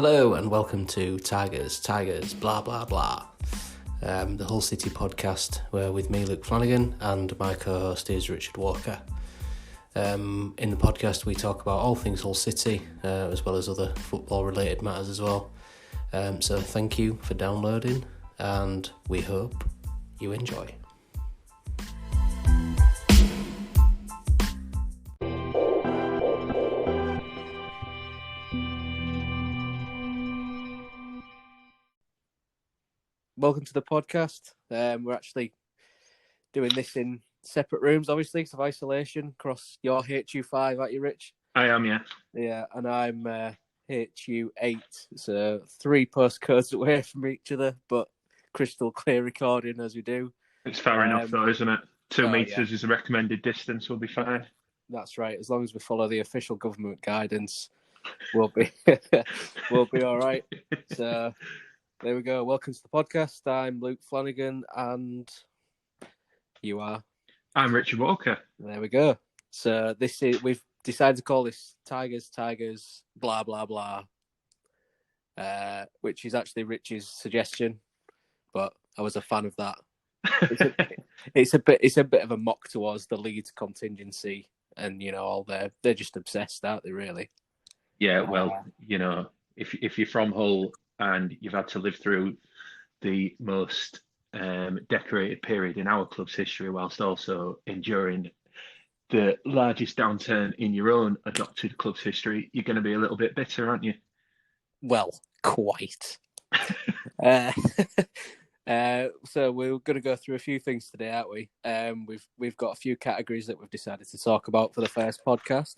Hello and welcome to Tigers, blah blah blah. The Hull City podcast, where with me, Luke Flanagan, and my co-host is Richard Walker. In the podcast, we talk about all things Hull City, as well as other football-related matters as well. So thank you for downloading, and we hope you enjoy. Welcome to the podcast. We're actually doing this in separate rooms, obviously, because of isolation across your HU5, aren't you, Rich? I am, yeah. Yeah, and I'm HU8, so 3 postcodes away from each other, but crystal clear recording as we do. It's far enough, though, isn't it? 2 meters is the recommended distance. We'll be fine. That's right. As long as we follow the official government guidance, we'll be we'll be all right. So there we go. Welcome to the podcast. I'm Luke Flanagan, and you are? I'm Richard Walker. There we go. So we've decided to call this Tigers, blah blah blah, which is actually Rich's suggestion, but I was a fan of that. It's a bit of a mock towards the Leeds contingency, and all they're just obsessed, aren't they? Really? Yeah. Well, if you're from Hull and you've had to live through the most decorated period in our club's history, whilst also enduring the largest downturn in your own adopted club's history, you're going to be a little bit bitter, aren't you? Well, quite. So we're going to go through a few things today, aren't we? We've got a few categories that we've decided to talk about for the first podcast.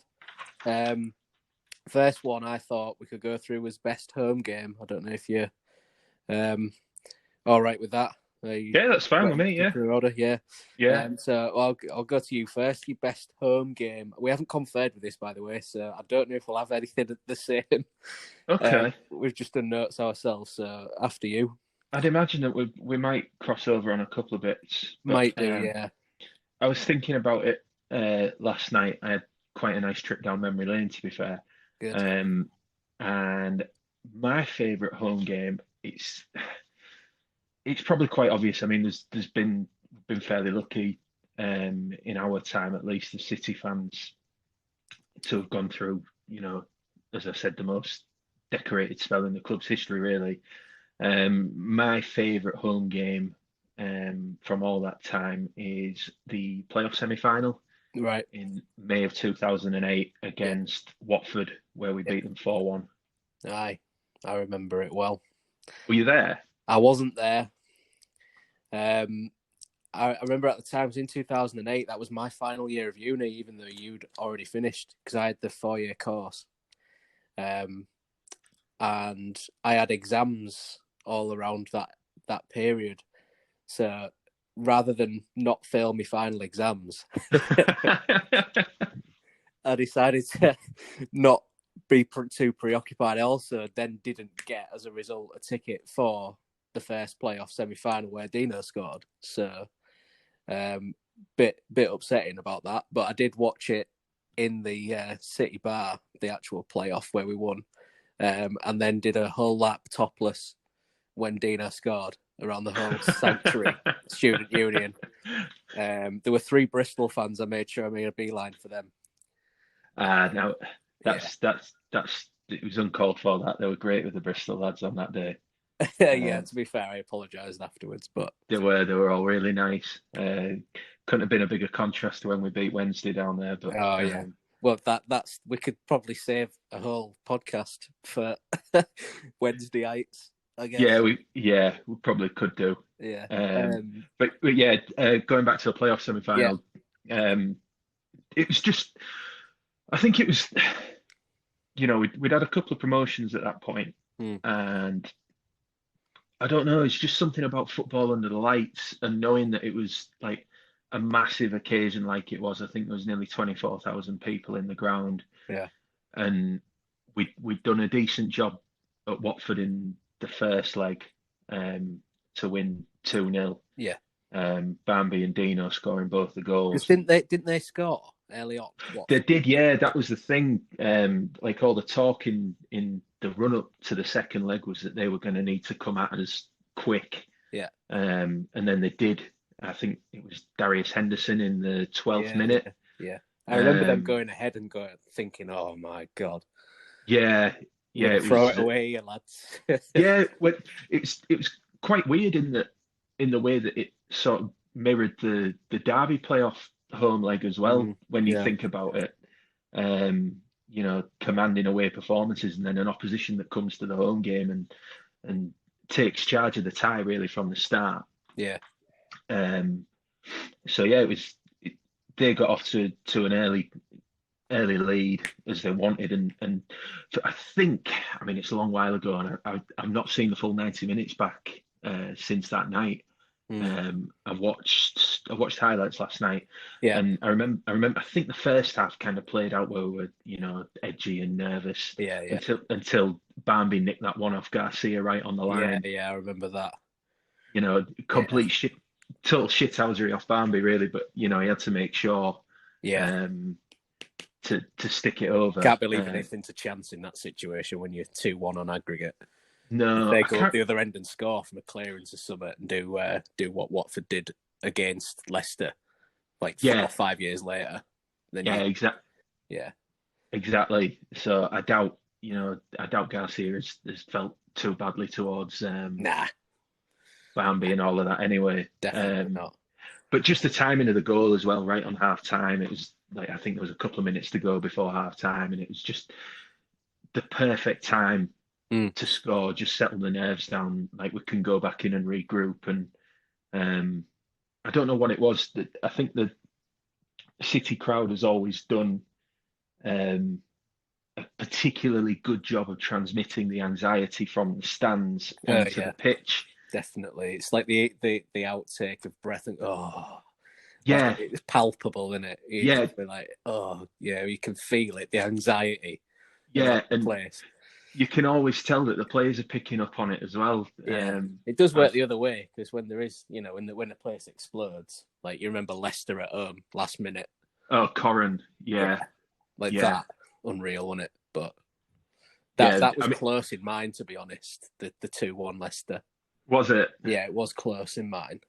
First one I thought we could go through was best home game. I don't know if you're all right with that. Yeah, that's fine with me. Yeah. Order, yeah. So I'll go to you first. Your best home game. We haven't conferred with this, by the way, so I don't know if we'll have anything the same. Okay. We've just done notes ourselves, so after you. I'd imagine that we might cross over on a couple of bits. But, might do, yeah. I was thinking about it last night. I had quite a nice trip down memory lane, to be fair. Good. And my favourite home game, it's probably quite obvious. I mean, there's been fairly lucky in our time, at least, as City fans, to have gone through, as I said, the most decorated spell in the club's history, really. My favourite home game from all that time is the playoff semi-final. Right. In May of 2008 against Watford, where we beat them 4-1. Aye, I remember it well. Were you there? I wasn't there. I remember at the time, it was in 2008, that was my final year of uni, even though you'd already finished, because I had the 4-year course. And I had exams all around that period. So rather than not fail my final exams, I decided to not be too preoccupied. I also then didn't get, as a result, a ticket for the first playoff semi-final where Dino scored. So bit upsetting about that. But I did watch it in the City Bar, the actual playoff where we won, and then did a whole lap topless when Dino scored around the whole Sanctuary Student Union. There were 3 Bristol fans. I made sure I made a beeline for them. No, that's it was uncalled for. That they were great with the Bristol lads on that day. Yeah, to be fair, I apologised afterwards, but they were all really nice. Couldn't have been a bigger contrast to when we beat Wednesday down there. But yeah. Well, that's we could probably save a whole podcast for Wednesday nights, I guess. Yeah, we probably could do. Yeah. But yeah, going back to the playoff semi-final, it was just, I think it was, we'd had a couple of promotions at that point, and I don't know, it's just something about football under the lights and knowing that it was like a massive occasion like it was. I think there was nearly 24,000 people in the ground. Yeah. And we'd done a decent job at Watford in the first leg to win 2-0. Yeah. Bambi and Dino scoring both the goals. Didn't they score early on? They did, yeah. That was the thing. Like all the talk in the run up to the second leg was that they were going to need to come at us quick. Yeah. And then they did. I think it was Darius Henderson in the 12th minute. Yeah. I remember them going ahead and thinking, "Oh my god, yeah, throw it away, you lads." Yeah, well, it was quite weird in the way that it sort of mirrored the Derby playoff home leg as well. When you think about it, commanding away performances, and then an opposition that comes to the home game and takes charge of the tie really from the start. Yeah. So yeah, they got off to an early lead as they wanted, and I think, I mean, it's a long while ago, and I've not seen the full 90 minutes back since that night. I watched highlights last night, and I remember I think the first half kind of played out where we were, edgy and nervous, until Barnby nicked that one off Garcia right on the line. Yeah, I remember that. Complete shit, total shithousery off Barnby really, but he had to make sure, to stick it over. Can't believe anything's a chance in that situation when you're 2-1 on aggregate. No, if they go up the other end and score from a clearance or something and do what Watford did against Leicester, like 4 or 5 years later. Then exactly. Yeah, exactly. So I doubt Garcia has felt too badly towards Barnby and all of that anyway. Definitely not. But just the timing of the goal as well, right on half time. It was like, I think there was a couple of minutes to go before half time, and it was just the perfect time to score, just settle the nerves down. Like, we can go back in and regroup. And I don't know what it was. I think the City crowd has always done a particularly good job of transmitting the anxiety from the stands onto the pitch. Definitely. It's like the outtake of breath and yeah, it's palpable, isn't it? It's like, you can feel it, the anxiety. And place. You can always tell that the players are picking up on it as well. It does work the other way, because when there is, when the place explodes, like you remember Leicester at home last minute. Oh, Corran, that, unreal, wasn't it? But that was close in mine, to be honest. The 2-1 Leicester. Was it? Yeah, it was close in mine.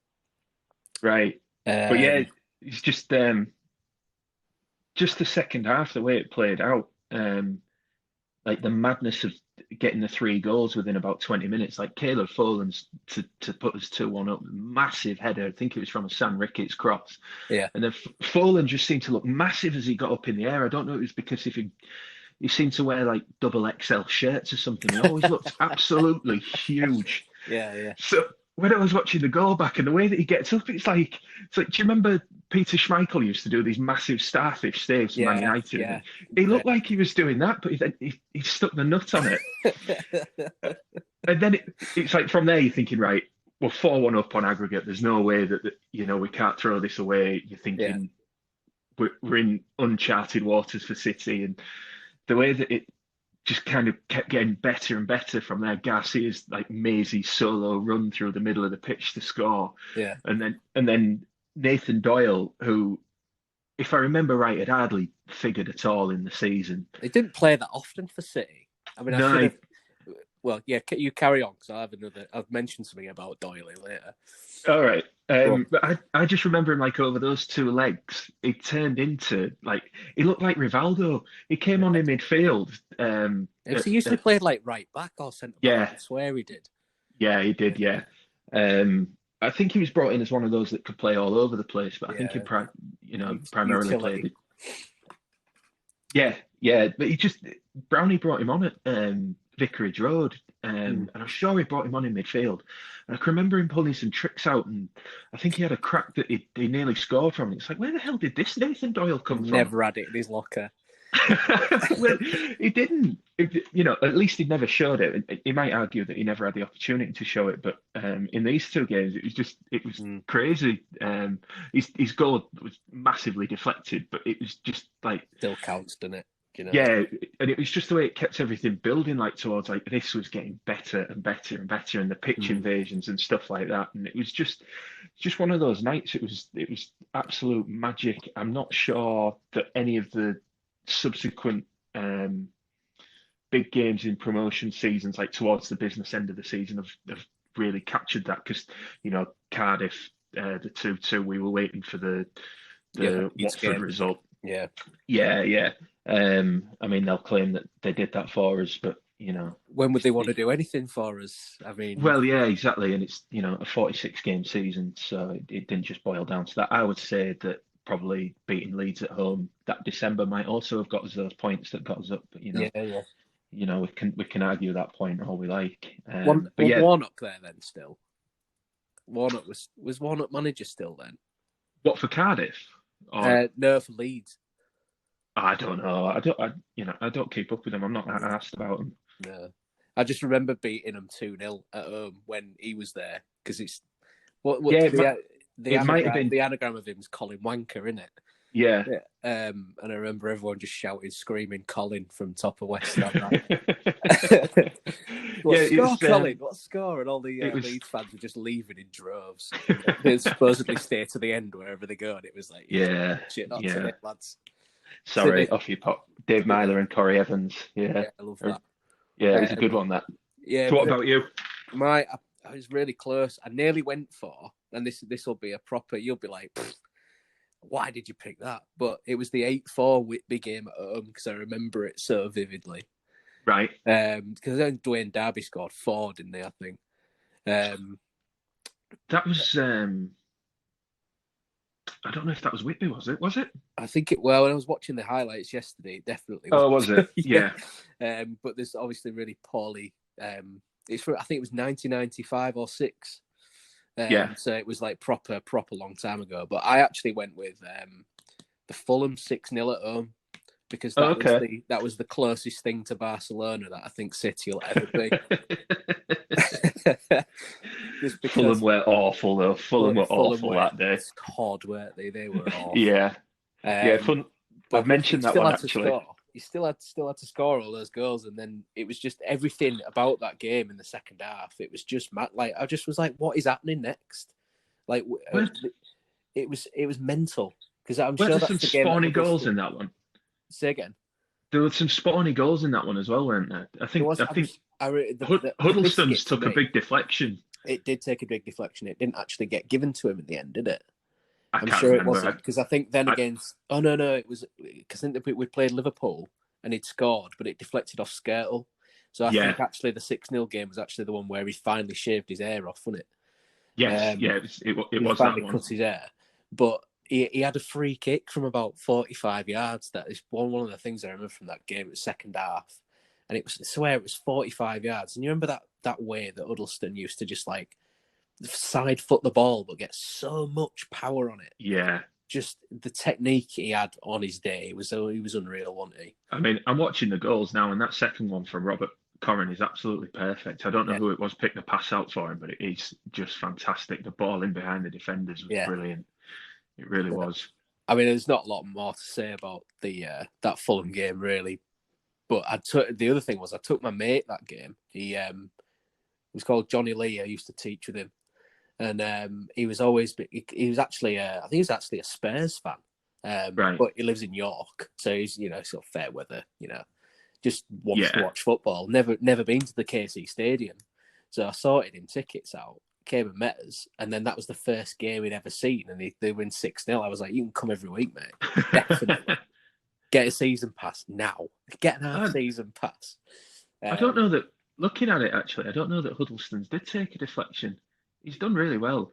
Right. But yeah, it's just the second half, the way it played out, like the madness of getting the 3 goals within about 20 minutes. Like Caleb Folan's to put us 2-1 up, massive header. I think it was from a Sam Ricketts cross. Yeah. And then Folan just seemed to look massive as he got up in the air. I don't know if it was because he seemed to wear like double XL shirts or something. He always looked absolutely huge. Yeah. So when I was watching the goal back and the way that he gets up, it's like, do you remember Peter Schmeichel used to do these massive starfish saves for Man United? Yeah. He looked like he was doing that, but he stuck the nut on it. And then it's like, from there you're thinking, right, we're 4-1 up on aggregate. There's no way that we can't throw this away. You're thinking we're in uncharted waters for City, and the way that it just kind of kept getting better and better from there. Garcia's like mazy solo run through the middle of the pitch to score. Yeah. And then Nathan Doyle, who, if I remember right, had hardly figured at all in the season. He didn't play that often for City. I mean, no, well, yeah, you carry on, because I've mentioned something about Doyle later. All right. But I just remember him, like, over those 2 legs, he turned into, like, he looked like Rivaldo. He came on in midfield. He usually played like right back or centre back. I swear he did. Yeah, he did. Yeah. I think he was brought in as one of those that could play all over the place, but I think he primarily played. Yeah. But Brownie brought him on at Vicarage Road, and I'm sure he brought him on in midfield. And I can remember him pulling some tricks out, and I think he had a crack that he nearly scored from. And it's like, where the hell did this Nathan Doyle come from? Never had it in his locker. Well, he didn't. At least he never showed it. He might argue that he never had the opportunity to show it, but in these 2 games, it was crazy. His goal was massively deflected, but it was just like, still counts, doesn't it? Yeah, and it was just the way it kept everything building, like, towards, like, this was getting better and better and better, and the pitch invasions and stuff like that. And it was just one of those nights. It was absolute magic. I'm not sure that any of the subsequent big games in promotion seasons, like towards the business end of the season, have really captured that because Cardiff, the 2-2, we were waiting for the It's Watford game. result. Yeah. Yeah, yeah. I mean, they'll claim that they did that for us, but When would they want to do anything for us? I mean, well, yeah, exactly. And it's a 46 game season, so it didn't just boil down to that. I would say that probably beating Leeds at home that December might also have got us those points that got us up. But yeah, yeah. we can argue that point all we like. But Was yeah, Warnock there then still? Warnock was Warnock manager still then? what for Cardiff? Or No, for Leeds. I don't know. I don't keep up with them. I'm not asked about them. No. I just remember beating them 2-0 at home when he was there because it's what Yeah, the it might have been. the anagram of him is Colin Wanker, isn't it? Yeah. Yeah. And I remember everyone just shouting, screaming Colin from top of West Ham. What score, Colin? What score? And all the Leeds fans were just leaving in droves. They supposedly stay to the end wherever they go, and it was like, yeah, shit, not yeah. today, lads. Sorry, off you pop. Dave Myler and Corey Evans. Yeah, I love that. Yeah, it was a good one, that. Yeah. So what about you? I was really close. I nearly went for, and this will be a proper. You'll be like, why did you pick that? But it was the 8-4 Whitby game at home because I remember it so vividly. Right. Because then Dwayne Darby scored 4, didn't they? I think. That was. I don't know if that was Whitby. Was it? Was it? I think it. Well, when I was watching the highlights yesterday, it definitely was. Oh, was it? Yeah. But there's obviously really poorly. It's for, I think it was 1995 or 6. Yeah. So it was like proper long time ago. But I actually went with the Fulham 6-0 at home because that was the closest thing to Barcelona that I think City will ever be. Fulham were awful though. Fulham were awful that day. COD, weren't they? They were awful. Yeah. Fun. But I've mentioned that one actually. You still had to score all those goals, and then it was just everything about that game in the second half. It was just mad. Like I just was like, what is happening next? Like it was mental because I'm sure that's some the game. Spawny goals in that one. Say again. There were some Spawny goals in that one as well, weren't there? I think Huddlestone's took a big deflection. It did take a big deflection. It didn't actually get given to him in the end, did it? I'm sure remember. It wasn't because I think then against. Oh no, it was because I think we played Liverpool and he'd scored, but it deflected off Skirtle. So I think actually the 6-0 game was actually the one where he finally shaved his hair off, wasn't it? Yes, it was that one. Cut his hair, but he had a free kick from about 45 yards. That is one of the things I remember from that game. It was second half, and I swear it was 45 yards. And you remember that way that Huddleston used to just like side foot the ball, but get so much power on it. Yeah. Just the technique he had on his day he was unreal, wasn't he? I mean, I'm watching the goals now, and that second one from Robert Corrin is absolutely perfect. I don't know who it was picked the pass out for him, but it's just fantastic. The ball in behind the defenders was brilliant. It really was. I mean, there's not a lot more to say about the that Fulham game, really. But the other thing was I took my mate that game. He was called Johnny Lee. I used to teach with him. And he was actually I think he was actually a Spurs fan, right. But he lives in York, so he's sort of fair weather, just wants to watch football. Never been to the KC Stadium, so I sorted him tickets out, came and met us, and then that was the first game he'd ever seen, and they win 6-0. I was like, you can come every week, mate, definitely. Get a season pass now. Get an half season pass. I don't know that. Looking at it, actually, I don't know that Huddlestone's did take a deflection. He's done really well.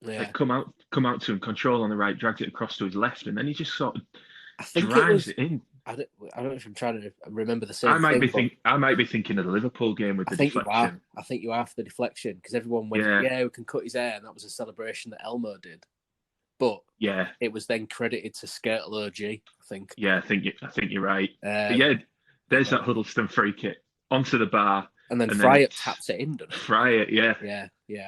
Like come out to him, control on the right, drags it across to his left, and then he just sort of drives it in. I don't know if I'm trying to remember the same. I might be thinking of the Liverpool game with the deflection. I think you are for the deflection because everyone went, we can cut his hair, and that was a celebration that Elmo did. But it was then credited to Skirtle OG, I think. Yeah, I think you're right. There's that Huddlestone free kick onto the bar. And then Fryer taps it in, doesn't it? Fryer, yeah,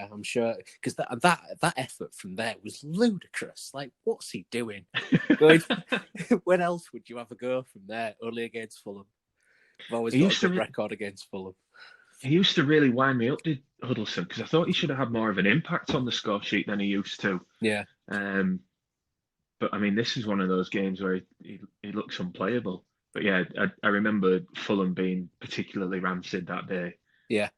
I'm sure. Because that effort from there was ludicrous. Like, what's he doing? When else would you have a go from there? Only against Fulham. I've always got a good record against Fulham. He used to really wind me up, did Huddleston, because I thought he should have had more of an impact on the score sheet than he used to. Yeah. But, I mean, this is one of those games where he looks unplayable. But yeah, I remember Fulham being particularly rancid that day. Yeah,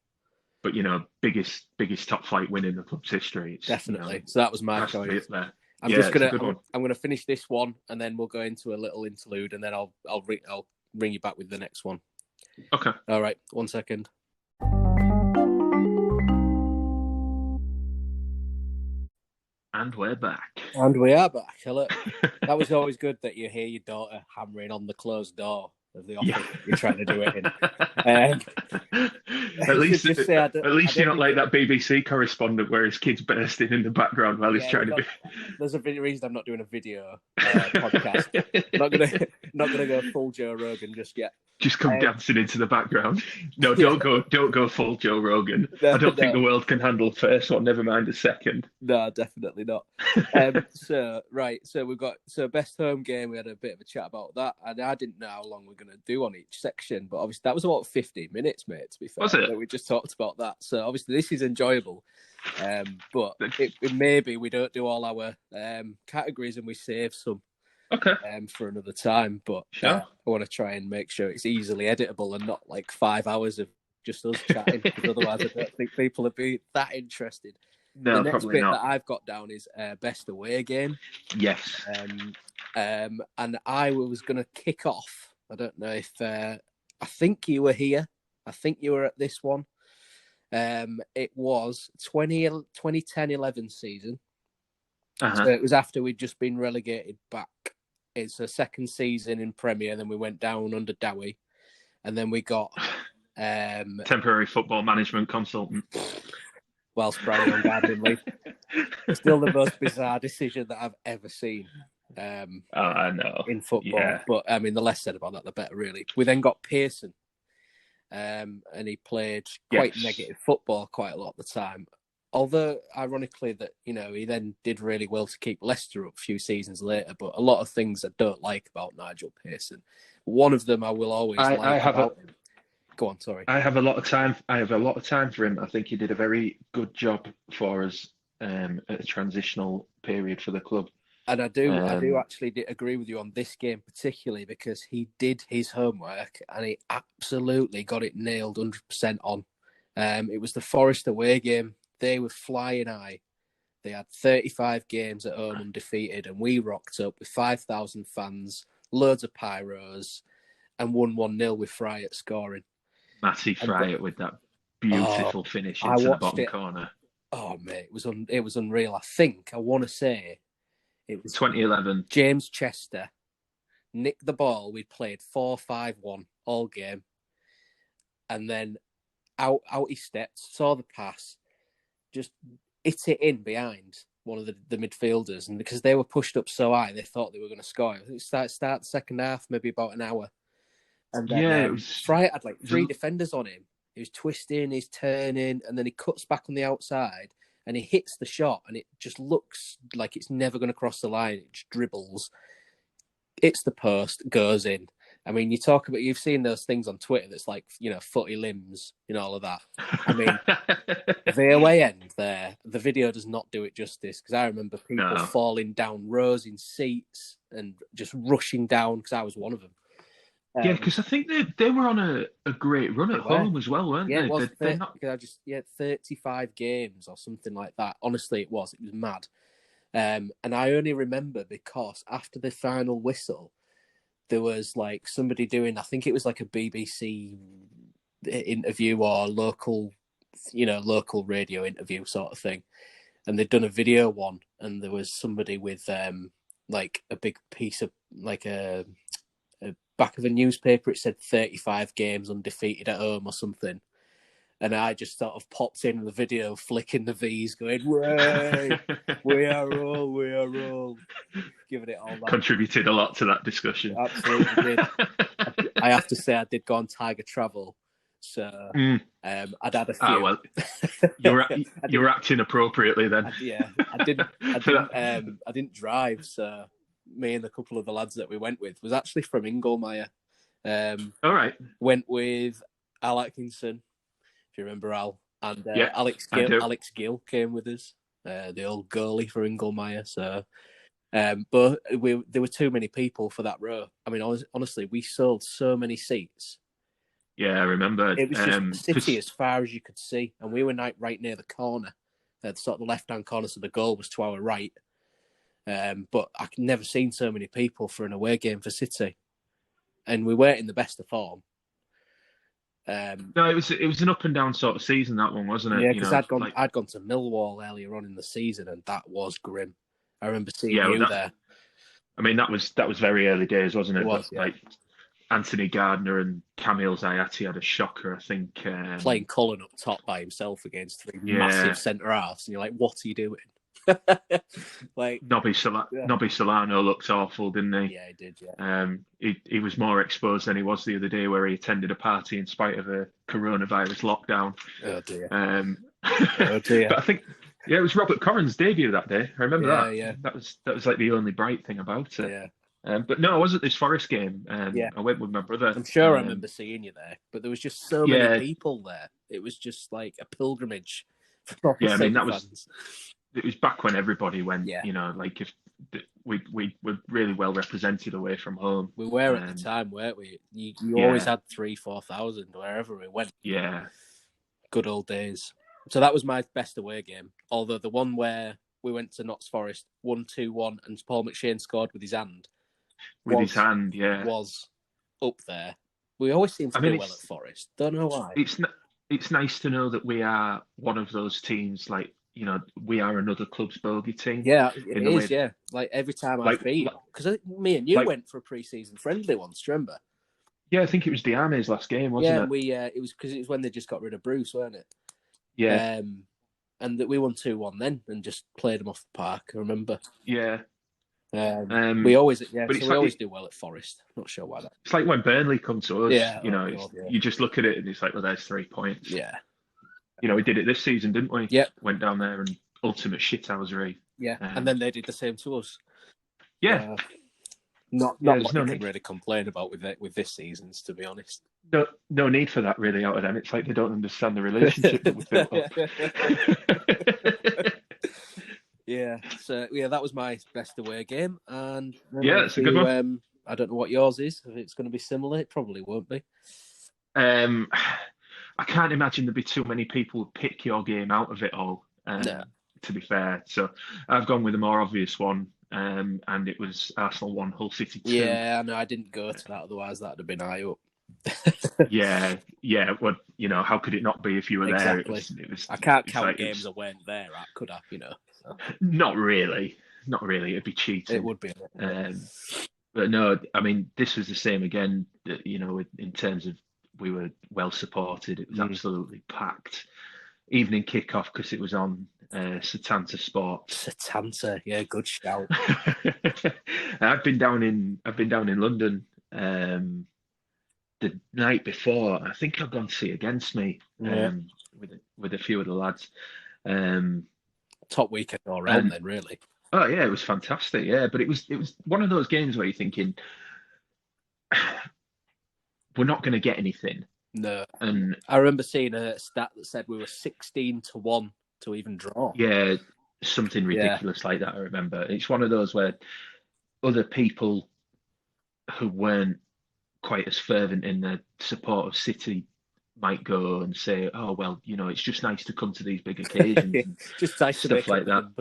But biggest top flight win in the club's history. It's definitely. So that was my has to be choice. up there. I'm Yeah, just it's a gonna good one. I'm gonna finish this one, and then we'll go into a little interlude, and then I'll ring you back with the next one. Okay. All right, 1 second. And we're back. And we are back. Hello. That was always good that you hear your daughter hammering on the closed door of the office that you're trying to do it in. At least you're not like that BBC correspondent where his kid's bursting in the background while he's trying to be. There's a reason I'm not doing a video podcast. not gonna go full Joe Rogan just yet. Just come dancing into the background. No, don't go full Joe Rogan. I don't think the world can handle first one. Never mind a second. No, definitely not. So we've got best home game. We had a bit of a chat about that, and I didn't know how long we're gonna do on each section, but obviously that was about 15 minutes, mate. To be fair, was it? That we just talked about that. So obviously this is enjoyable, but it maybe we don't do all our categories and we save some. Okay. For another time, but sure. I want to try and make sure it's easily editable and not like 5 hours of just us chatting, because otherwise I don't think people would be that interested. No, the next probably bit not. that I've got down is best away game. Yes. And I was going to kick off. I don't know if I think you were here. I think you were at this one. It was 2010-11 season. Uh-huh. So it was after we'd just been relegated back. It's a second season in Premier, then we went down under Dowie, and then we got temporary football management consultant whilst Brownie on gardening leave. Still the most bizarre decision that I've ever seen. I know in football, but I mean, the less said about that, the better. Really, we then got Pearson, and he played quite negative football quite a lot of the time. Although, ironically, that he then did really well to keep Leicester up a few seasons later. But a lot of things I don't like about Nigel Pearson. One of them I will always like about him. Go on, sorry. I have a lot of time. I have a lot of time for him. I think he did a very good job for us at a transitional period for the club. And I do actually agree with you on this game particularly, because he did his homework and he absolutely got it nailed 100% on. It was the Forest away game. They were flying high. They had 35 games at home undefeated, and we rocked up with 5,000 fans, loads of pyros, and won 1-0 with Fryatt scoring. Matty Fryatt with that beautiful finish into the bottom corner. Oh, mate, it was unreal. I want to say it was 2011. James Chester nicked the ball. We played 4-5-1 all game, and then out he stepped, saw the pass, just hit it in behind one of the midfielders, and because they were pushed up so high, they thought they were going to score. It start the second half, maybe about an hour, and then Fryatt had like 3 defenders on him. He was twisting, he's turning, and then he cuts back on the outside, and he hits the shot, and it just looks like it's never going to cross the line. It just dribbles, hits the post, goes in. I mean, you've seen those things on Twitter that's like, footy limbs, all of that. I mean, the away end there, the video does not do it justice, because I remember people falling down rows in seats and just rushing down, because I was one of them. Yeah, because I think they were on a great run at home as well, weren't they? Yeah, it was 35 games or something like that. Honestly, it was mad. And I only remember because after the final whistle, there was like somebody doing, I think it was like a BBC interview or local radio interview sort of thing. And they'd done a video one, and there was somebody with like a big piece of like a back of a newspaper. It said 35 games undefeated at home or something. And I just sort of popped in the video, flicking the V's, going, "Way, we are all," giving it all that. Contributed a lot to that discussion. Absolutely did. I have to say, I did go on Tiger Travel, so I'd had a few. Ah, well, you were acting appropriately then. I didn't drive, so me and a couple of the lads that we went with was actually from Inglemeyer. All right. Went with Al Atkinson. If you remember Al, and Alex Gill came with us, the old goalie for Inglemeyer. So But there were too many people for that row. I mean, honestly, we sold so many seats. Yeah, I remember. It was just City as far as you could see, and we were right near the corner. Sort of the left-hand corner, so the goal was to our right. But I've never seen so many people for an away game for City, and we weren't in the best of form. No, it was an up and down sort of season, that one, wasn't it? Yeah, because I'd gone to Millwall earlier on in the season, and that was grim. I remember seeing you there. I mean, that was very early days, wasn't it? It was, Like Anthony Gardner and Kamil Zayati had a shocker, I think. Playing Cullen up top by himself against three massive centre halves, and you're like, "What are you doing?" Like Nobby Solano looked awful, didn't he? Yeah, he did. Yeah. He was more exposed than he was the other day, where he attended a party in spite of a coronavirus lockdown. Oh dear. Oh dear. But I think, yeah, it was Robert Corran's debut that day. I remember that. Yeah. That was like the only bright thing about it. Yeah. But no, I was at this Forest game. I went with my brother. I'm sure I remember seeing you there, but there was just so many people there. It was just like a pilgrimage. Yeah, I mean that was. It was back when everybody went. Yeah. You know, like if we were really well represented away from home. We were at the time, weren't we? You always had 3,000-4,000 wherever we went. Yeah. Good old days. So that was my best away game. Although the one where we went to Notts Forest, 1-2-1, and Paul McShane scored with his hand. Was up there. We always seem to do well at Forest. Don't know why. It's nice to know that we are one of those teams. Like, you know, we are another club's bogey team. Yeah, it is. Yeah, like every time I beat, because me and you went for a pre-season friendly once. Remember? Yeah, I think it was the Army's last game, wasn't it? Yeah, it was because it was when they just got rid of Bruce, weren't it? Yeah. And that we won 2-1 then, and just played them off the park. I remember. Yeah. We always, we always do well at Forest. Not sure why that. It's like when Burnley come to us. Yeah, you just look at it and it's like, well, there's 3 points. Yeah. You know, we did it this season, didn't we? Yep. Went down there and ultimate shithousery. Yeah, and then they did the same to us. Yeah. Not what you can really complain about with this season's, to be honest. No need for that really out of them. It's like they don't understand the relationship that we've built up. Yeah, so that was my best away game, and it's a good one. I don't know what yours is. If it's going to be similar, it probably won't be. I can't imagine there'd be too many people who pick your game out of it all. To be fair, so I've gone with a more obvious one, and it was Arsenal 1, Hull City 2. Yeah, I know. I didn't go to that, otherwise that'd have been high up. yeah. Well, you know, how could it not be if you were there? It was, I can't count games I weren't there at, could I? You know. So. Not really. It'd be cheating. It would be. But no, I mean, this was the same again. You know, in terms of we were well supported. It was absolutely packed. Evening kickoff because it was on Setanta Sports. Setanta, yeah, good shout. I've been down in London the night before. I think I've gone to see Against Me with a few of the lads. Top weekend all round then, really. Oh yeah, it was fantastic. Yeah, but it was one of those games where you're thinking we're not going to get anything. No. And I remember seeing a stat that said we were 16-1 to even draw. Yeah, something ridiculous like that. I remember. It's one of those where other people who weren't quite as fervent in their support of City might go and say, "Oh well, you know, it's just nice to come to these big occasions, just nice stuff like that."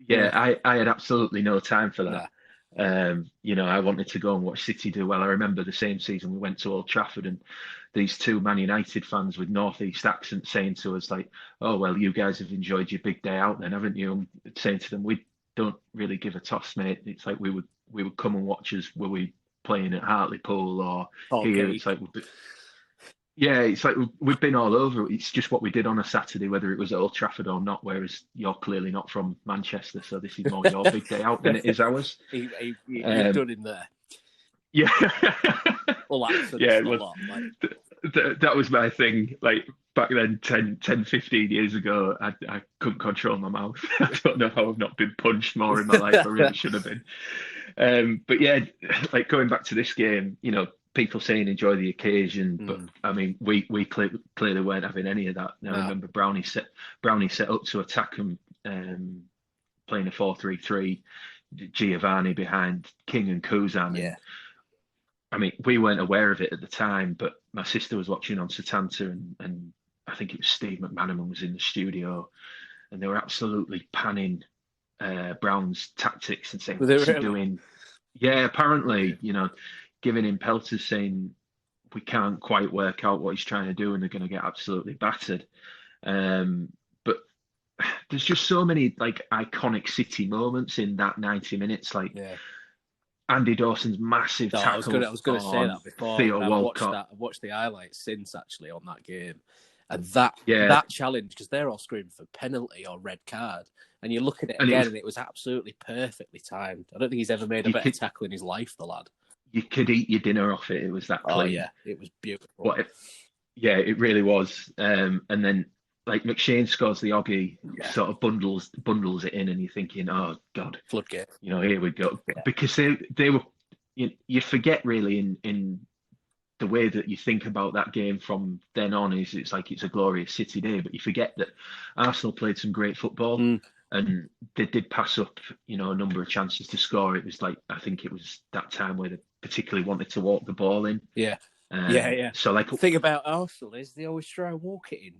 Yeah, I had absolutely no time for that. You know, I wanted to go and watch City do well. I remember the same season we went to Old Trafford and these two Man United fans with Northeast accents saying to us like, "Oh well, you guys have enjoyed your big day out then, haven't you?" And saying to them, "We don't really give a toss, mate. It's like we would come and watch us. Were we playing at Hartlepool or here?" It's like it's like we've been all over. It's just what we did on a Saturday, whether it was at Old Trafford or not. Whereas you're clearly not from Manchester, so this is more your big day out than it is ours. You've done him there. Yeah. Well, yeah, that was my thing. Like back then, 10, 15 years ago, I couldn't control my mouth. I don't know how I've not been punched more in my life. I really should have been. But yeah, like going back to this game, you know, people saying enjoy the occasion, but I mean, we clearly weren't having any of that. Now, I remember Brownie set up to attack him, playing a 4-3-3. Giovanni behind King and Kuzan. Yeah. And I mean, we weren't aware of it at the time, but my sister was watching on Setanta, and I think it was Steve McManaman was in the studio, and they were absolutely panning Brown's tactics and saying, Was it "What's he really? doing?" Yeah, apparently, giving him pelters, saying we can't quite work out what he's trying to do, and they're going to get absolutely battered. But there's just so many like iconic City moments in that 90 minutes, like Yeah. Andy Dawson's massive No, I was tackle gonna say on that before. Theo I've Walcott. watched the highlights since actually on that game, and Yeah, that challenge, because they're all screaming for penalty or red card, and you look at it and again, and it was absolutely perfectly timed. I don't think he's ever made a better tackle in his life, the lad. you could eat your dinner off it. It was that clean. Oh yeah, it was beautiful. Yeah, it really was. And then like McShane scores the Oggy, sort of bundles it in, and you're thinking, oh God, floodgate. Here we go. Yeah. Because they were, you forget really in the way that you think about that game from then on is it's like it's a glorious City day, but you forget that Arsenal played some great football. And they did pass up, a number of chances to score. It was like, I think it was that time where they particularly wanted to walk the ball in. Yeah. So like, the thing about Arsenal is they always try and walk it in.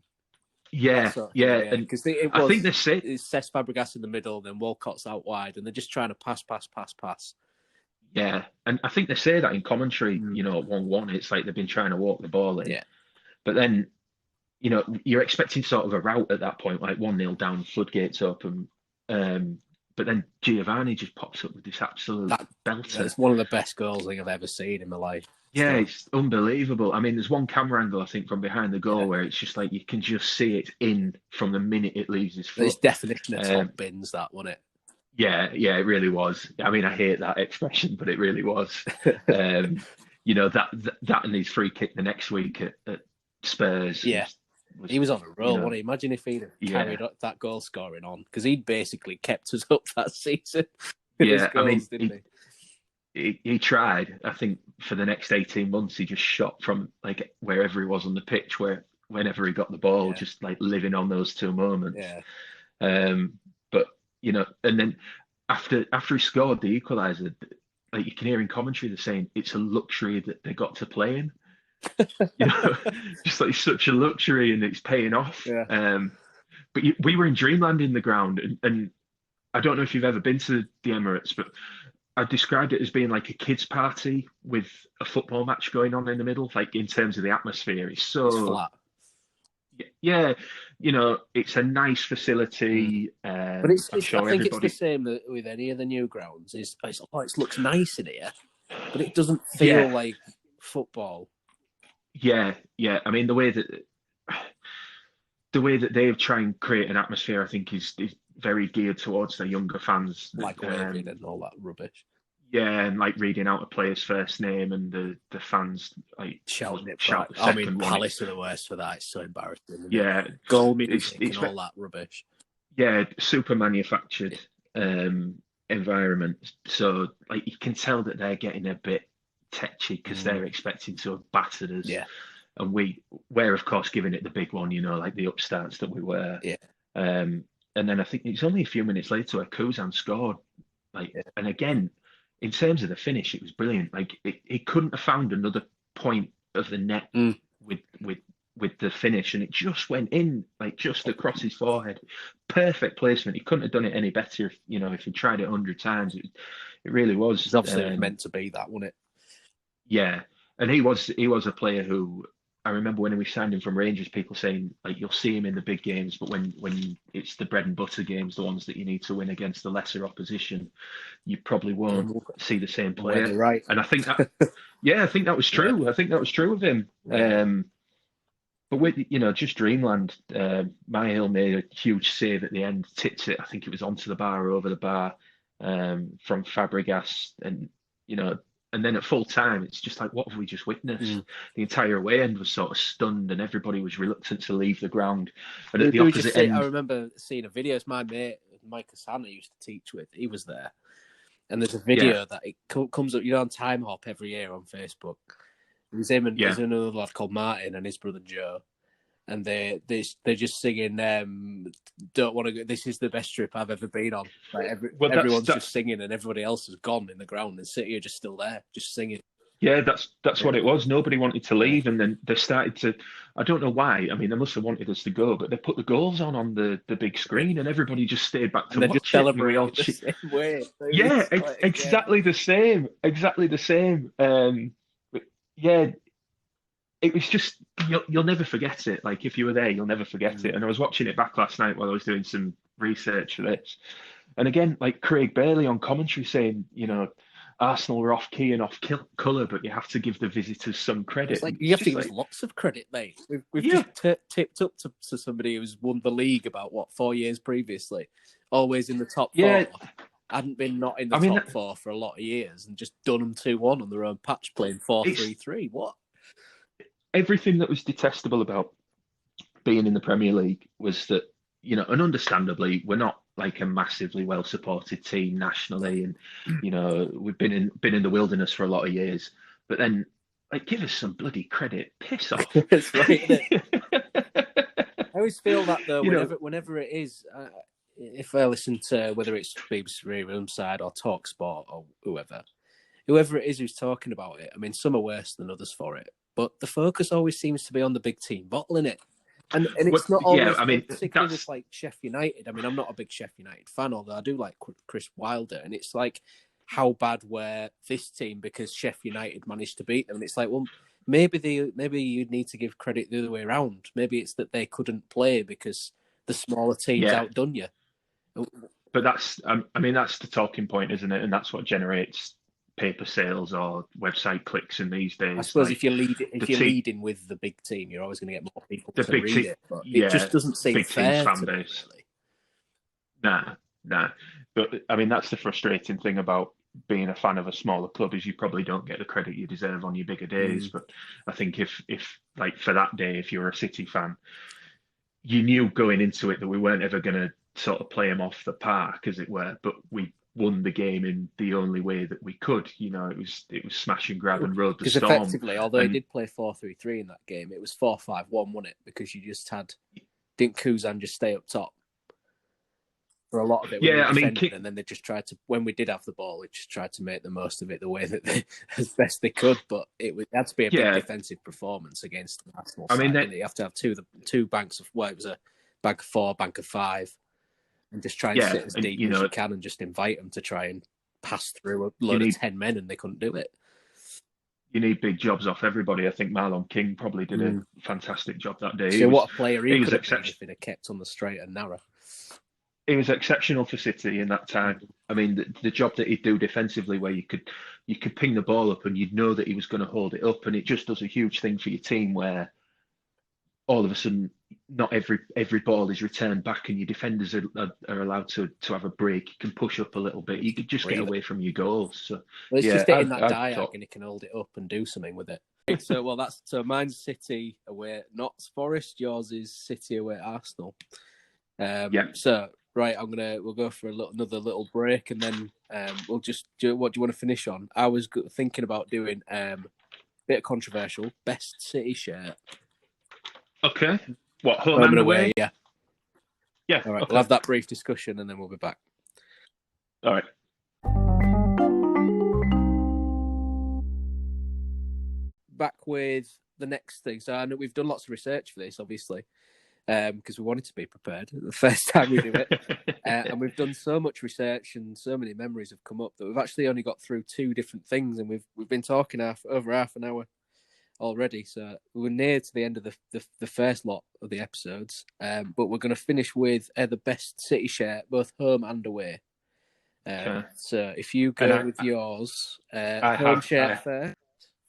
Yeah. And because I think it's Cesc Fabregas in the middle, then Walcott's out wide, and they're just trying to pass. Yeah, and I think they say that in commentary. 1-1, it's like they've been trying to walk the ball in. Yeah. But then, you're expecting sort of a rout at that point, like 1-0 down, floodgates open. But then Giovanni just pops up with this absolute belter. It's one of the best goals I think I've ever seen in my life. Yeah, it's unbelievable. I mean, there's one camera angle, I think, from behind the goal where it's just like you can just see it in from the minute it leaves his foot. It's definition of top bins, that, wasn't it? Yeah, it really was. I mean, I hate that expression, but it really was. That and his free kick the next week at Spurs. Yeah. He was on a roll, wasn't he? Imagine if he'd carried up that goal scoring on, because he'd basically kept us up that season. Yeah, goals, he tried. I think for the next 18 months, he just shot from like wherever he was on the pitch, whenever he got the ball, just like living on those two moments. Yeah. But and then after he scored the equaliser, like you can hear in commentary they're saying it's a luxury that they got to play in. Just like such a luxury, and it's paying off. Yeah. But we were in dreamland in the ground, and I don't know if you've ever been to the Emirates, but I described it as being like a kids' party with a football match going on in the middle. Like in terms of the atmosphere, it's flat. Yeah, it's a nice facility. But I think it's the same with any of the new grounds. It looks nice in here, but it doesn't feel like football. Yeah. I mean, the way that they try and create an atmosphere, I think, is very geared towards their younger fans. Like waving and all that rubbish. Yeah, and like reading out a player's first name, and the fans like shouting it. I mean, Palace are the worst for that. It's so embarrassing. Yeah, goal music and all that rubbish. Yeah, super manufactured environment. So like you can tell that they're getting a bit tetchy because they're expecting to have battered us. Yeah. And we're of course giving it the big one, like the upstarts that we were. Yeah. And then I think it's only a few minutes later where Kuzan scored. And again, in terms of the finish, it was brilliant. Like he couldn't have found another point of the net with the finish, and it just went in like just across his forehead. Perfect placement. He couldn't have done it any better if he tried it 100 times. It really was. It's obviously meant to be that, wasn't it? Yeah, and he was a player who I remember when we signed him from Rangers, people saying like you'll see him in the big games, but when it's the bread and butter games, the ones that you need to win against the lesser opposition, you probably won't see the same player. Right. And I think that, I think that was true. Yeah. I think that was true of him. But with just dreamland, Myhill made a huge save at the end, tipped it. I think it was onto the bar or over the bar from Fabregas, and and then at full time, it's just like, what have we just witnessed? The entire away end was sort of stunned, and everybody was reluctant to leave the ground. And at the opposite end, I remember seeing a video. It's my mate, Mike Asana, used to teach with. He was there, and there's a video that it comes up, on Time Hop every year on Facebook. It was him and there's another lad called Martin and his brother Joe, and they're just singing "Don't Want to Go." This is the best trip I've ever been on. Like everyone's just singing, and everybody else has gone in the ground, and City are just still there, just singing. Yeah, that's what it was. Nobody wanted to leave, and then they started to. I don't know why. I mean, they must have wanted us to go, but they put the goals on the big screen, and everybody just stayed back to And watch just celebrating it. the same way. Yeah, exactly the same. Exactly the same. But yeah, it was just you'll never forget it. Like if you were there, you'll never forget it. And I was watching it back last night while I was doing some research for this. And again, like Craig Bailey on commentary saying, Arsenal were off key and off colour, but you have to give the visitors some credit. It's like you have to give us lots of credit, mate. We've just tipped up to somebody who's won the league about 4 years previously, always in the top four. Hadn't been not in the top four for a lot of years, and just done them 2-1 on their own patch, playing 4-3-3. What? Everything that was detestable about being in the Premier League was that, and understandably, we're not like a massively well-supported team nationally, and we've been in the wilderness for a lot of years. But then, like, give us some bloody credit. Piss off. That's right. I always feel that though, whenever it is, if I listen to whether it's BBC Riverside or TalkSport or whoever it is who's talking about it, I mean, some are worse than others for it, but the focus always seems to be on the big team bottling it. And it's not always, particularly with like Sheffield United. I mean, I'm not a big Sheffield United fan, although I do like Chris Wilder. And it's like, how bad were this team because Sheffield United managed to beat them? And it's like, well, maybe you need to give credit the other way around. Maybe it's that they couldn't play because the smaller teams outdone you. But that's the talking point, isn't it? And that's what generates paper sales or website clicks in these days. I suppose if you're leading with the big team, you're always going to get more people to read it. But it just doesn't seem fair to me, really. Nah. But I mean, that's the frustrating thing about being a fan of a smaller club is you probably don't get the credit you deserve on your bigger days. But I think if like for that day, if you were a City fan, you knew going into it that we weren't ever going to sort of play them off the park, as it were. But we won the game in the only way that we could. It was smash and grab and rode the storm. Because effectively, although he did play 4-3-3 in that game, it was 4-5-1, wasn't it? Because you just didn't Kuzan just stay up top for a lot of it? Yeah, and then they just tried to, when we did have the ball, they just tried to make the most of it the way that as best they could. But it had to be a big defensive performance against the Arsenal side. You have to have two banks of, it was a bank of 4, bank of 5. And just try and sit as deep as you can and just invite them to try and pass through a load of 10 men, and they couldn't do it. You need big jobs off everybody. I think Marlon King probably did a fantastic job that day. So what a player he was exceptional if he'd have kept on the straight and narrow. He was exceptional for City in that time. I mean, the job that he'd do defensively, where you could ping the ball up and you'd know that he was going to hold it up, and it just does a huge thing for your team where all of a sudden not every ball is returned back, and your defenders are allowed to have a break. You can push up a little bit. You could just get away from your goals. So it's just hitting that diag, and he can hold it up and do something with it. So mine's City away at Notts Forest. Yours is City away at Arsenal. So right, we'll go for another little break, and then we'll just do. What do you want to finish on? I was thinking about doing a bit of controversial best City shirt. Okay. What, home and away? Yeah. Yeah. All right. We'll have that brief discussion and then we'll be back. All right. Back with the next thing. So I know we've done lots of research for this, obviously, because we wanted to be prepared the first time we do it. And we've done so much research and so many memories have come up that we've actually only got through 2 different things, and we've been talking over half an hour already, so we're near to the end of the first lot of the episodes, but we're going to finish with the best City shirt, both home and away. So if you go with yours, home shirt first.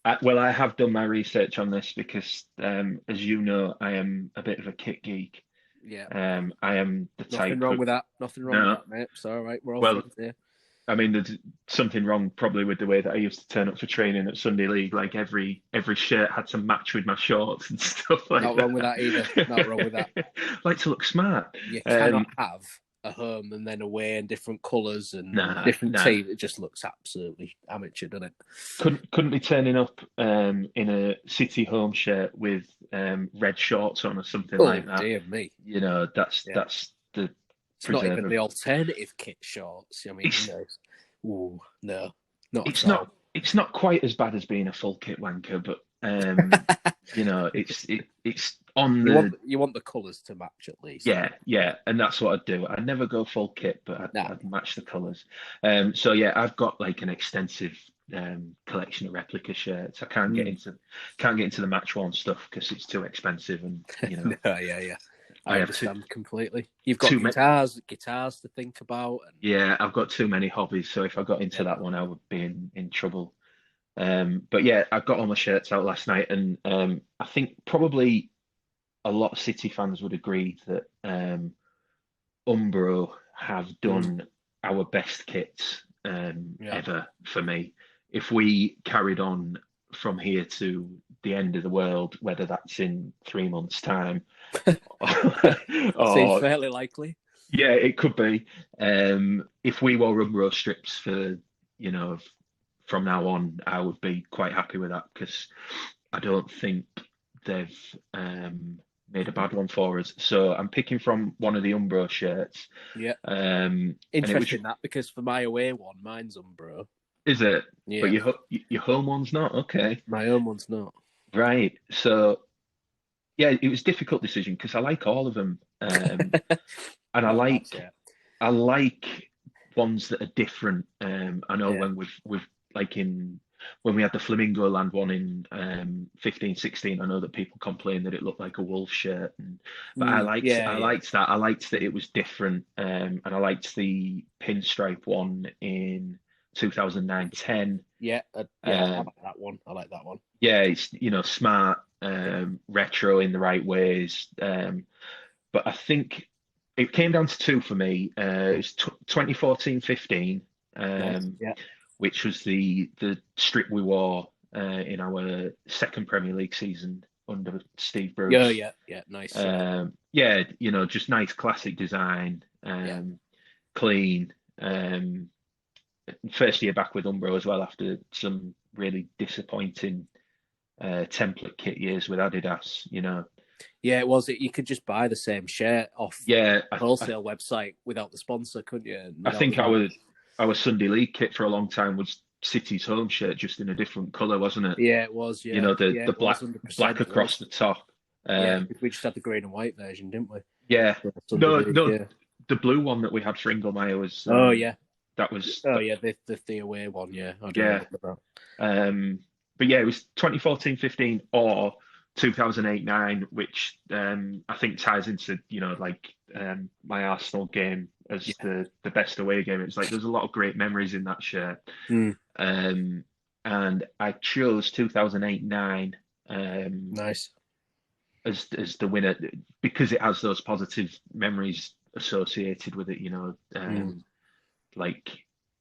I have done my research on this because, as you know, I am a bit of a kit geek. Yeah. I am the type. Nothing wrong with that. Nothing wrong with that, mate. It's all right. We're all friends here. I mean, there's something wrong probably with the way that I used to turn up for training at Sunday League. Like every shirt had to match with my shorts and stuff like that. Not wrong with that either. Not wrong with that. Like to look smart. You cannot have a home and then away and different colours and different Nah. teams. It just looks absolutely amateur, doesn't it? Couldn't be turning up in a City home shirt with red shorts on or something like that. Dear me. You know, that's the It's not even the alternative kit shorts. I mean, no, not it's at all. It's not quite as bad as being a full kit wanker, but you know, it's on you want the colours to match at least. Yeah, and that's what I'd do. I'd never go full kit, but I'd match the colours. So yeah, I've got like an extensive collection of replica shirts. I can't get into the match worn stuff because it's too expensive, and you know. Yeah. I understand completely. You've got guitars to think about. Yeah, I've got too many hobbies, so if I got into that one, I would be in trouble. But yeah, I got all my shirts out last night, and I think probably a lot of City fans would agree that Umbro have done our best kits ever for me. If we carried on from here to the end of the world, whether that's in 3 months' time, seems fairly likely. Yeah, it could be. If we wore Umbro strips for, you know, from now on, I would be quite happy with that because I don't think they've made a bad one for us. So I'm picking from one of the Umbro shirts. Yeah. Interesting that because for my away one, mine's Umbro. Is it? Yeah. But your home one's not? Okay. My home one's not. Right. So yeah, it was a difficult decision because I like all of them. And I like ones that are different. I know when we've like when we had the Flamingo Land one in 15-16, I know that people complained that it looked like a wolf shirt, but I liked that. I liked that it was different, and I liked the pinstripe one in 2009-10. Yeah, I like that one. Yeah, it's smart, retro in the right ways. But I think it came down to two for me. It's 2014-15, which was the strip we wore in our second Premier League season under Steve Bruce. Yeah, nice. Just nice classic design, clean. First year back with Umbro as well after some really disappointing template kit years with Adidas, Yeah, it was. You could just buy the same shirt off a wholesale website without the sponsor, couldn't you? I think our Sunday League kit for a long time was City's home shirt, just in a different colour, wasn't it? Yeah, it was. Yeah, the black across the top. We just had the green and white version, didn't we? Yeah. The blue one that we had for Inglemeyer was. That was. The away one. Yeah. But yeah, it was 2014-15 or 2008-9, which I think ties into my Arsenal game as the best away game. It's like there's a lot of great memories in that shirt. And I chose 2008-9 nice as the winner because it has those positive memories associated with it. Like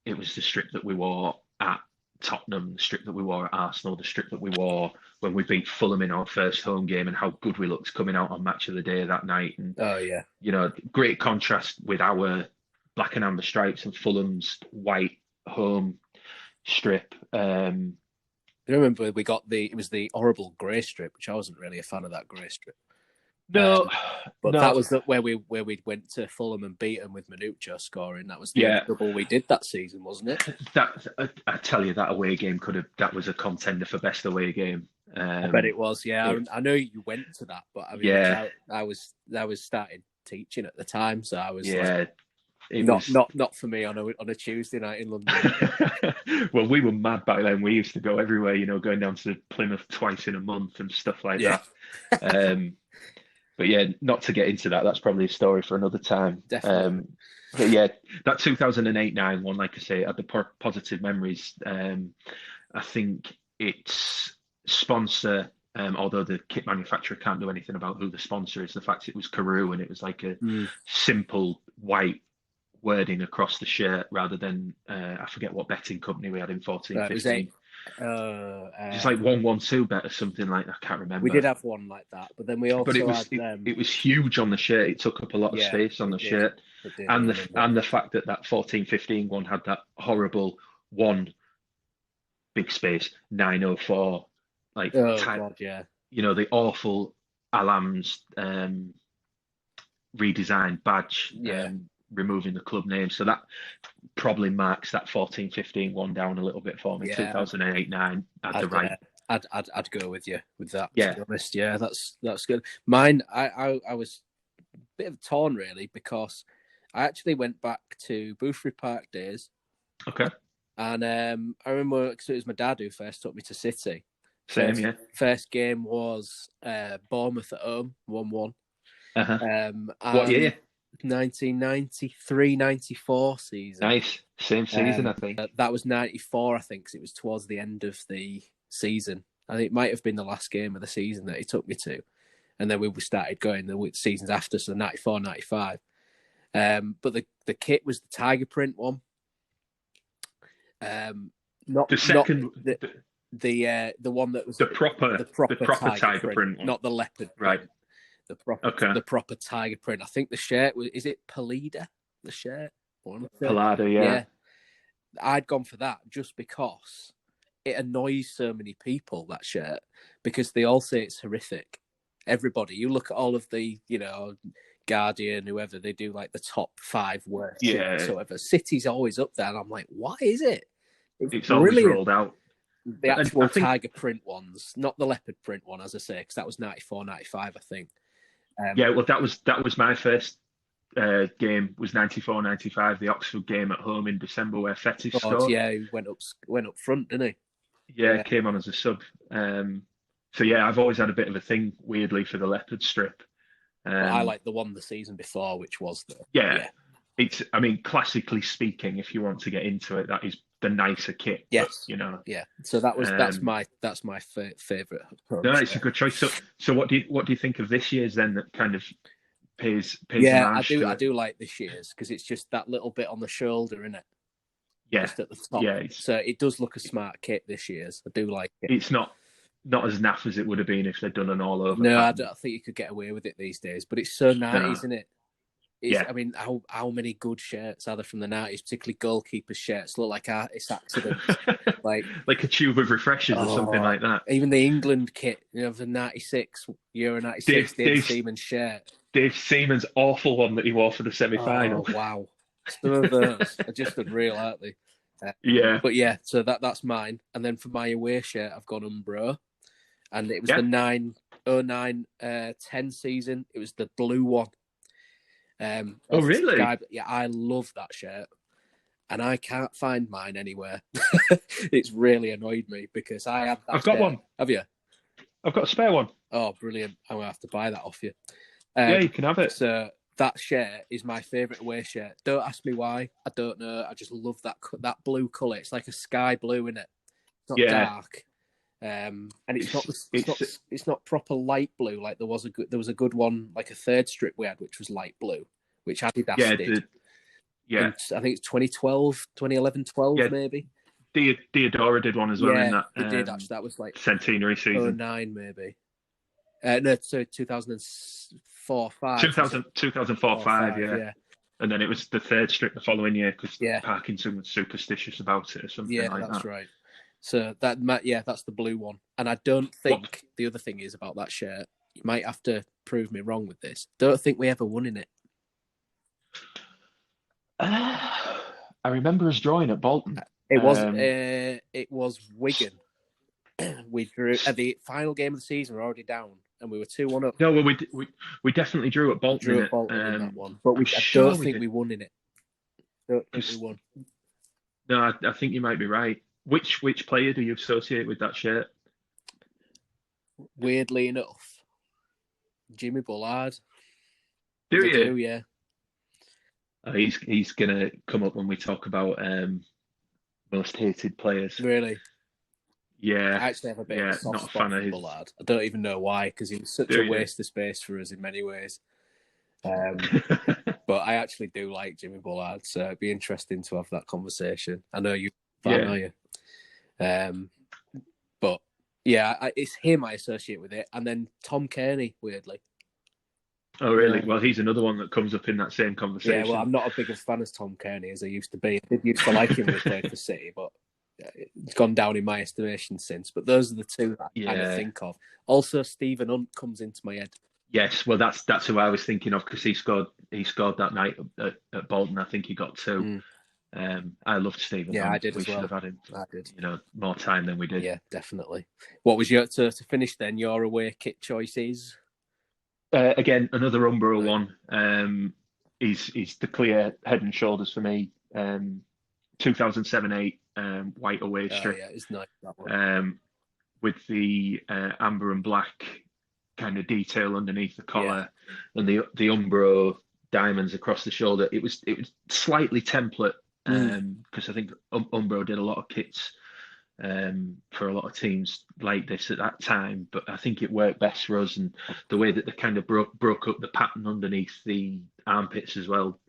it was the strip that we wore at Tottenham, the strip that we wore at Arsenal, the strip that we wore when we beat Fulham in our first home game, and how good we looked coming out on Match of the Day that night. And great contrast with our black and amber stripes and Fulham's white home strip. I remember we got it was the horrible grey strip, which I wasn't really a fan of that grey strip. That was where we went to Fulham and beat them with Manucho scoring. That was the double we did that season, wasn't it? I tell you, that away game that was a contender for best away game. I bet it was. Yeah, I know you went to that, but I mean, I was started teaching at the time, so I was not for me on a Tuesday night in London. Well, we were mad back then. We used to go everywhere, going down to Plymouth twice in a month and stuff like that. But yeah, not to get into that. That's probably a story for another time. Definitely. But yeah, that 2008-9 one, like I say, had the positive memories. I think its sponsor, although the kit manufacturer can't do anything about who the sponsor is, the fact it was Karoo and it was like a simple white wording across the shirt rather than I forget what betting company we had in 14-15. Just like 112 bet or something like that. I can't We remember. did have one like that, but then we But also had it was huge on the shirt. It took up a lot of yeah, space on the it did. shirt, It did. I and remember. the fact that that 14-15 one had that horrible one big space 904 like Oh type. God, yeah, The awful Alams redesigned badge, yeah, removing the club name. So that probably marks that 14-15 one down a little bit for me. yeah. 2008-9 had the I'd, right. I'd go with you with that. To Yeah. be honest, yeah, that's good. Mine, I was a bit of torn really because I actually went back to Boothry Park days, Okay. and I remember because it was my dad who first took me to City. Same. Yeah. First game was Bournemouth at home, 1-1. Uh-huh. What And year? 1993-94 season. Nice. Same season, I think. That was 94, I think, because it was towards the end of the season. I think it might have been the last game of the season that he took me to. And then we started going the seasons after, so 94, 95. But the kit was the tiger print one. Not the second, the one that was the proper tiger print one. not the leopard right. print. The proper tiger print. I think the shirt is it Polida? The shirt, Palada, yeah. I'd gone for that just because it annoys so many people, that shirt, because they all say it's horrific. Everybody, you look at all of the, Guardian, whoever, they do like the top 5 worst shirts or whatever. City's always up there, and I'm like, why is it? It's always rolled out. The actual tiger print ones, not the leopard print one, as I say, because that was 94, 95, I think. Well, that was my first game, was 94, 95, the Oxford game at home in December where Fetish scored. Yeah, he went up front, didn't he? Yeah, came on as a sub. So yeah, I've always had a bit of a thing, weirdly, for the leopard strip. I like the one the season before, which was It's, I mean, classically speaking, if you want to get into it, that is the nicer kit. Yes, but, yeah. So that's my favorite. No, it's a good choice. So what do you think of this year's then? That kind of pays. Yeah, I do like this year's because it's just that little bit on the shoulder, isn't it? Yeah, just at the top. Yeah, so it does look a smart kit this year's. I do like it. It's not as naff as it would have been if they'd done an all over. No, I think you could get away with it these days, but it's so 90s, isn't it? I mean, how many good shirts are there from the 90s, particularly goalkeepers' shirts, look like artist accidents. like a tube of refreshers or something like that. Even the England kit, the 96, Euro 96, Dave Seaman's shirt. Dave Seaman's awful one that he wore for the semi-final. Oh, wow. Some of those are just unreal, aren't they? Yeah. But yeah, so that's mine. And then for my away shirt, I've gone Umbro. And it was the 09-10 season. It was the blue one. Oh, really? Yeah, I love that shirt. And I can't find mine anywhere. It's really annoyed me because I have that. I've got one. Have you? I've got a spare one. Oh, brilliant. I'm going to have to buy that off you. Yeah, you can have it. So that shirt is my favourite away shirt. Don't ask me why. I don't know. I just love that blue colour. It's like a sky blue, isn't it? It's not dark. And it's not proper light blue. Like there was a good one, like a third strip we had, which was light blue, which Adidas did. Yeah, I think it's 2012, 2011, 12 maybe. Diodora did one as well in that. They did actually. That was like centenary season. 09 maybe. No, so 2004, 5. 2004, 5, yeah. And then it was the third strip the following year because Parkinson was superstitious about it or something like that. Yeah, that's right. So that's the blue one. And I don't think the other thing is about that shirt. You might have to prove me wrong with this. Don't think we ever won in it. I remember us drawing at Bolton. It was Wigan. We drew at the final game of the season. We're already down, and we were 2-1 up. No, well, we definitely drew at Bolton. In that one, but I don't think we won in it. Don't think we won. No, I think you might be right. Which player do you associate with that shirt? Weirdly enough, Jimmy Bullard. Do you? Yeah. He's gonna come up when we talk about most hated players. Really? Yeah. I actually have a bit of a soft spot for Bullard. I don't even know why, because he was such a waste of space for us in many ways. But I actually do like Jimmy Bullard, so it'd be interesting to have that conversation. I know you, are you? Yeah, it's him I associate with it, and then Tom Kearney, weirdly. Oh, really? Well, he's another one that comes up in that same conversation. Yeah, well, I'm not a big fan as Tom Kearney as I used to be. I did used to like him when he played for City, but it's gone down in my estimation since. But those are the two that I kind of think of. Also, Stephen Hunt comes into my head. Yes, well, that's who I was thinking of because he scored that night at Bolton. I think he got 2. I loved Stephen Hunt. I did we as well. should have had him. I did. More time than we did. Yeah, definitely. What was your to finish then? Your away kit choices? Again, another Umbro one. He's the clear head and shoulders for me. 2007-8 white away strip. Yeah, it's nice that one. With the amber and black kind of detail underneath the collar and the Umbro diamonds across the shoulder. It was slightly template because I think Umbro did a lot of kits for a lot of teams like this at that time, but I think it worked best for us, and the way that they kind of broke up the pattern underneath the armpits as well,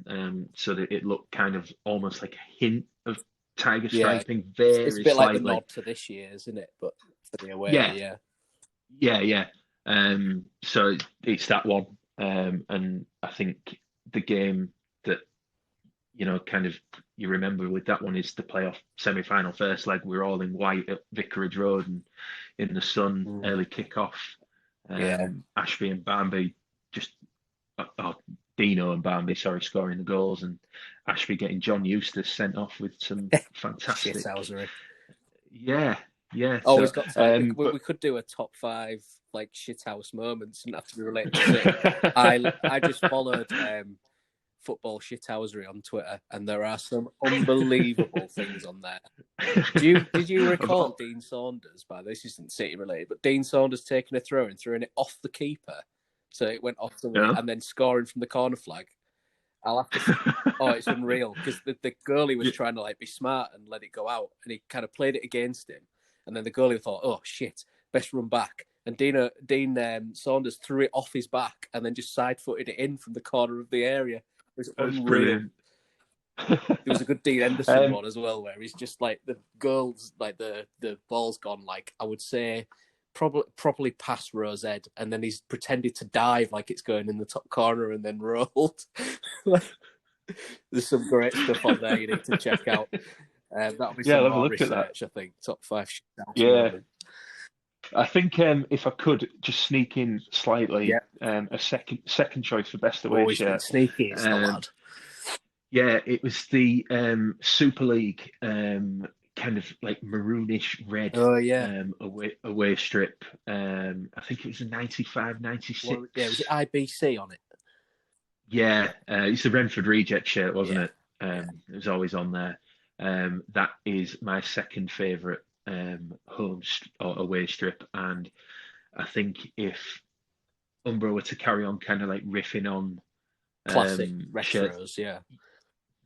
so that it looked kind of almost like a hint of tiger striping. It's a bit slightly. Like the nod to this year, isn't it? But for the away, yeah. So it's that one, and I think the game that kind of you remember with that one is the playoff semi-final first leg. We're all in white at Vicarage Road and in the sun, early kickoff. Ashby and Barnby Dino and Barnby, scoring the goals, and Ashby getting John Eustace sent off with some fantastic shithousery. Yeah. Oh, so, we could do a top 5 like shithouse moments and have to be related to it. I just followed football shithousery on Twitter, and there are some unbelievable things on there. Did you recall Dean Saunders? This isn't City related, but Dean Saunders taking a throw and throwing it off the keeper, so it went off the wing, and then scoring from the corner flag. I'll have to. It's unreal because the goalie was trying to like be smart and let it go out, and he kind of played it against him, and then the goalie thought, "Oh shit, best run back." And Dean Saunders threw it off his back and then just side-footed it in from the corner of the area. It was unreal. There was a good Dean Henderson one as well, where he's just like the goals, like the ball's gone, like I would say, probably past Rose Ed, and then he's pretended to dive like it's going in the top corner and then rolled. There's some great stuff on there you need to check out. That'll be some more research, I think. Top 5. I think if I could just sneak in slightly, a second choice for best away shirt. Sneaky, it's the lad. Yeah, it was the Super League kind of like maroonish red. Oh yeah, away strip. I think it was a 95, 96. Well, was it IBC on it? Yeah, it's the Renford Reject shirt, wasn't it? It was always on there. That is my second favourite home or away strip, and I think if Umbro were to carry on kind of like riffing on classic retros,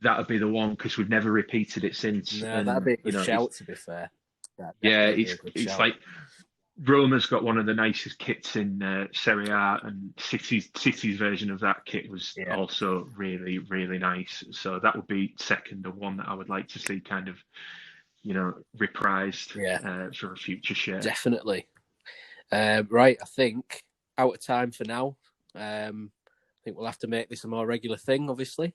that would be the one because we've never repeated it since. No, that'd be a good shout, to be fair. It's like Roma's got one of the nicest kits in Serie A, and City's version of that kit was also really, really nice. So that would be second, and one that I would like to see kind of, reprised for a future share. Definitely. Right, I think out of time for now. I think we'll have to make this a more regular thing, obviously.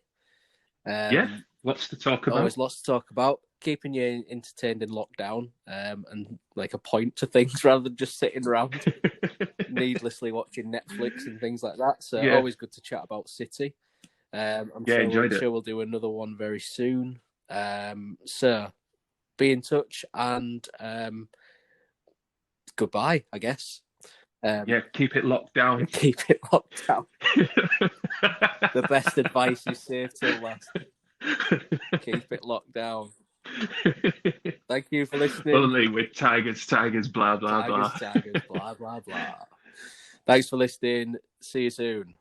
Lots to talk about. Always lots to talk about. Keeping you entertained in lockdown, and like a point to things rather than just sitting around needlessly watching Netflix and things like that. So always good to chat about City. I'm sure we'll do another one very soon. So be in touch, and goodbye, I guess. Keep it locked down. Keep it locked down. The best advice is save till last. Keep it locked down. Thank you for listening. Only with tigers, blah, blah, blah. Tigers, blah, blah, blah. Thanks for listening. See you soon.